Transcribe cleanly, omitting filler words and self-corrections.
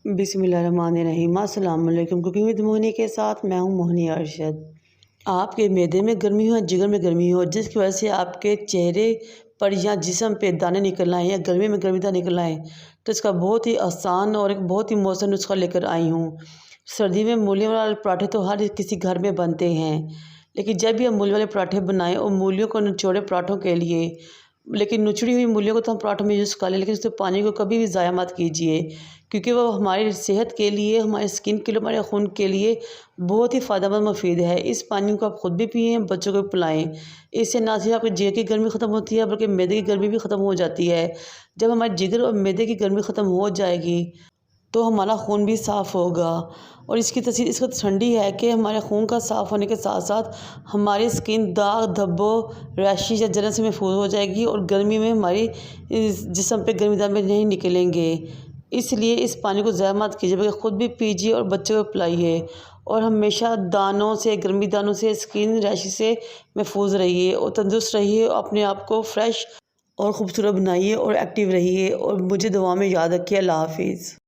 बिस्मिल्लाहिर्रहमानिर्रहीम। अस्सलाम वालेकुम। कुकिंग विद मोहिनी के साथ मैं हूं मोहिनी अरशद। आपके मैदे में गर्मी हो, जिगर में गर्मी हो, जिसकी वजह से आपके चेहरे पर या जिस्म पे दाने निकल आए या गर्मी में गर्मी दाने निकल आए, तो इसका बहुत ही आसान और एक बहुत ही मौसम नुस्खा लेकर आई हूँ। सर्दी में मूली वाले पराठे तो हर किसी घर में बनते हैं, लेकिन जब भी हम मूली वाले पराठे बनाएं और मूलियों को निचोड़े पराठों के लिए, लेकिन नुचड़ी हुई मूलियों को तो हम पराठों में यूज़ कर लें, लेकिन उसके पानी को कभी भी ज़ाया मत कीजिए, क्योंकि वो हमारी सेहत के लिए, हमारी स्किन के लिए, हमारे खून के लिए बहुत ही फ़ायदेमंद मुफीद है। इस पानी को आप ख़ुद भी पिएं, बच्चों को भी पिलाएं। इससे ना सिर्फ आपके जिगर की गर्मी ख़त्म होती है, बल्कि मैदे की गर्मी भी ख़त्म हो जाती है। जब हमारे जिगर और मैदे की गर्मी ख़त्म हो जाएगी तो हमारा खून भी साफ़ होगा। और इसकी तसीर इसको ठंडी है कि हमारे खून का साफ़ होने के साथ साथ हमारी स्किन दाग धब्बों रैशेज या जलन से महफूज हो जाएगी और गर्मी में हमारी जिस्म पे गर्मी दाने नहीं निकलेंगे। इसलिए इस पानी को ज़ाया मत कीजिए, बल्कि ख़ुद भी पीजिए और बच्चों को पिलाइए। और हमेशा दानों से, गर्मी दानों से, स्किन रैशेज से महफूज रहिए और तंदुरुस्त रहिए। अपने आप को फ्रेश और ख़ूबसूरत बनाइए और एक्टिव रहिए। और मुझे दुआ में याद रखिए। अल्लाह हाफिज़।